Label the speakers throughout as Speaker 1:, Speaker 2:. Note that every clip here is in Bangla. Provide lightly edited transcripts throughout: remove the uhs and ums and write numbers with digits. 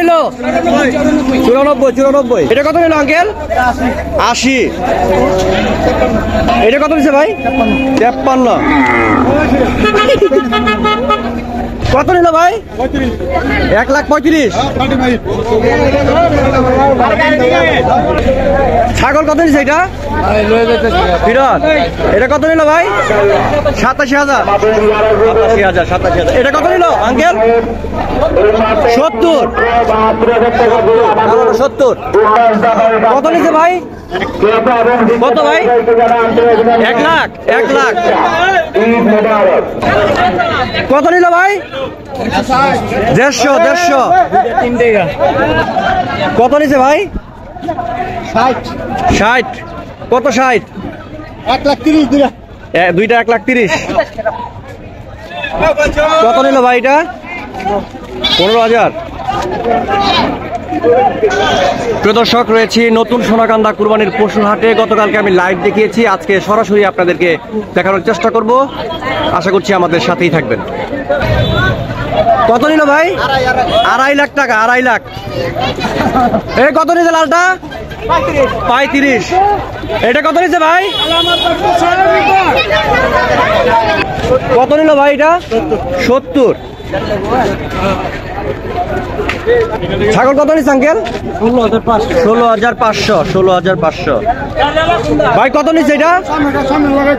Speaker 1: নিল? 94। এটা কত নিল আঙ্কেল? 80। এটা কত নিচ্ছে ভাই? 53। কত নিল ভাই? 1,35,000। ছাগল কত নিচ্ছে এটা? ফিরত। এটা কত নিল ভাই? 87,000। 87,000। এটা কত নিল আঙ্কেল? 70। কত নিচ্ছে ভাই? কত ভাই? 1 লাখ। 1 লাখ। কত নিল ভাই? 150। কত নিচ্ছে ভাই? 60। কত 60?
Speaker 2: 1,30,000।
Speaker 1: দুইটা 1,30,000। কত নিল ভাই এটা? 15,000। প্রিয় দর্শক, রয়েছি নতুন সোনাকান্দা কুরবানির পশুর হাটে। গতকালকে আমি লাইভ দেখিয়েছি, আজকে সরাসরি আপনাদেরকে দেখানোর চেষ্টা করব। আশা করছি আমাদের সাথেই থাকবেন। কত নিল ভাই? 2.5 লাখ টাকা। 2.5 লাখ। এই কত নিচ্ছে লালটা? 35। এটা কত নিচ্ছে ভাই? কত নিল ভাই এটা? 70। ছাগল কত নিচ্ছে আঙ্কেল? 16,500। 16,500। ভাই কত নিচ্ছে এটা?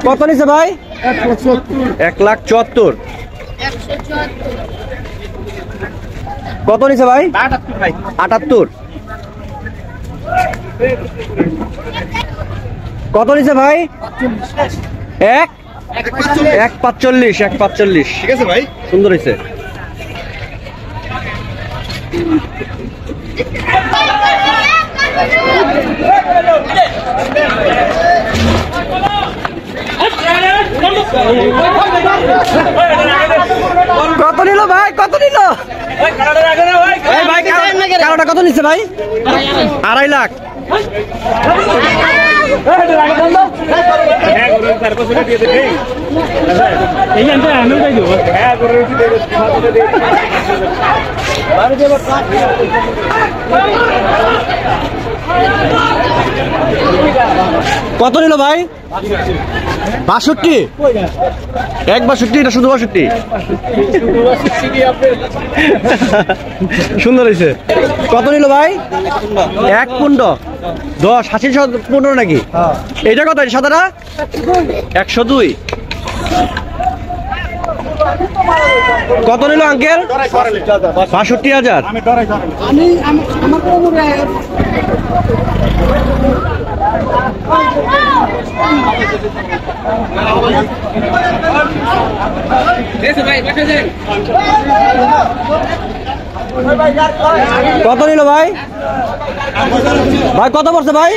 Speaker 1: কত নিচ্ছে ভাই? 1,74,000। কত নিচ্ছে ভাই? 78। কত নিচ্ছে ভাই? 1,45,000।
Speaker 2: ঠিক আছে ভাই,
Speaker 1: সুন্দর হয়েছে। কত নিল ভাই? কত নিল ভাই? কালোটা কত নিচ্ছে ভাই? 2.5 লাখ। কত নিল ভাই? 62। 1,62। এটা শুধু 62। সুন্দর হয়েছে। কত নিল ভাই? 1,15,000। 10 80 নাকি? এটা কত? সাদাটা 102। কত নিল আঙ্কেল? 62,000। কত নিল ভাই? ভাই কত পড়ছে ভাই?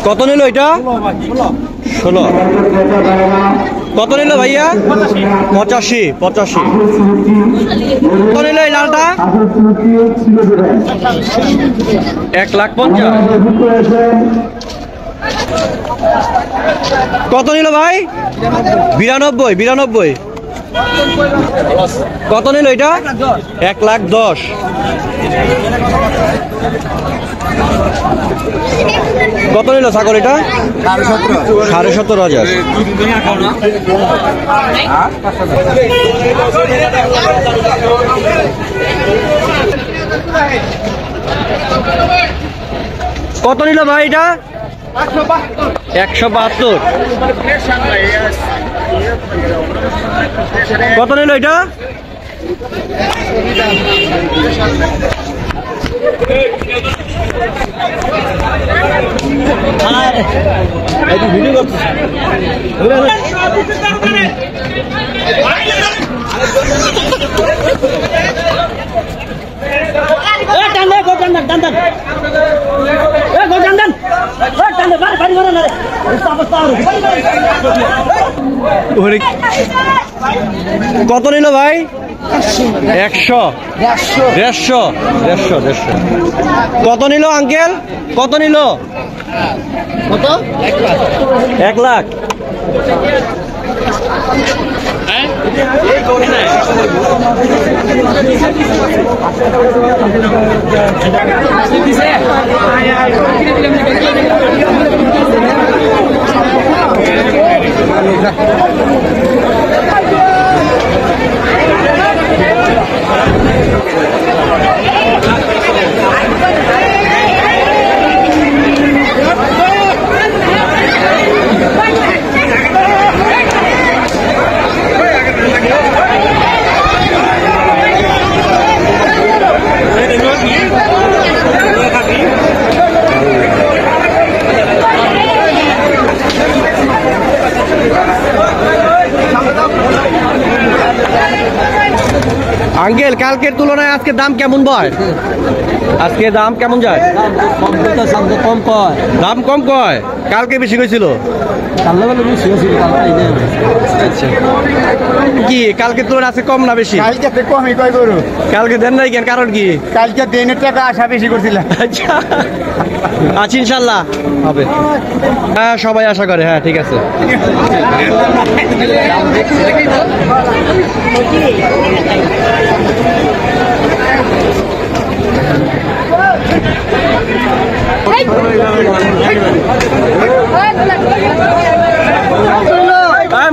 Speaker 1: কত নিল এটা? 16। কত নিল ভাইয়া? 85। কত নিল এই লালটা? 1,50,000। কত নিল ভাই? 92। কত নিল এটা? 1,10,000। কত নিল ছাগল এটা? 17,500। কত নিল ভাই এটা? 172। কত নিল এটা? ভিডিও করছিস? টান কত নিল ভাই? 100 150 কত নিল আঙ্কেল? কত নিল? কত? 1 লাখ। আঙ্কেল কালকের তুলনায় আজকে দাম কেমন বয়? আজকে দাম কেমন যায়?
Speaker 2: কম কয়
Speaker 1: দাম কম কয়, কালকে বেশি কইছিল। আচ্ছা কি কালকে তুলনায় আজকে কম না বেশি?
Speaker 2: কালকে কমই কয় গরু,
Speaker 1: কালকে দেন নাই কেন, কারণ কি?
Speaker 2: কালকে দিনের টাকা আশা বেশি করছিলাম।
Speaker 1: আচ্ছা আচ্ছা ইনশাল্লাহ হবে। হ্যাঁ সবাই আশা করে, হ্যাঁ ঠিক আছে।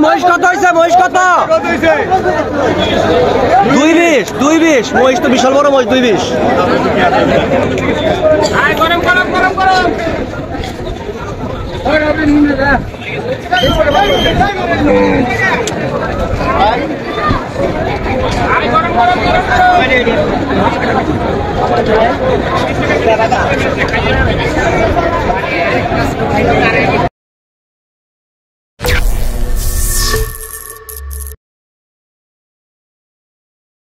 Speaker 1: মহিষ কত হয়েছে? মহিষ কত? 220 মহিষ তো বিশাল বড় মহিষ। 220
Speaker 3: গরম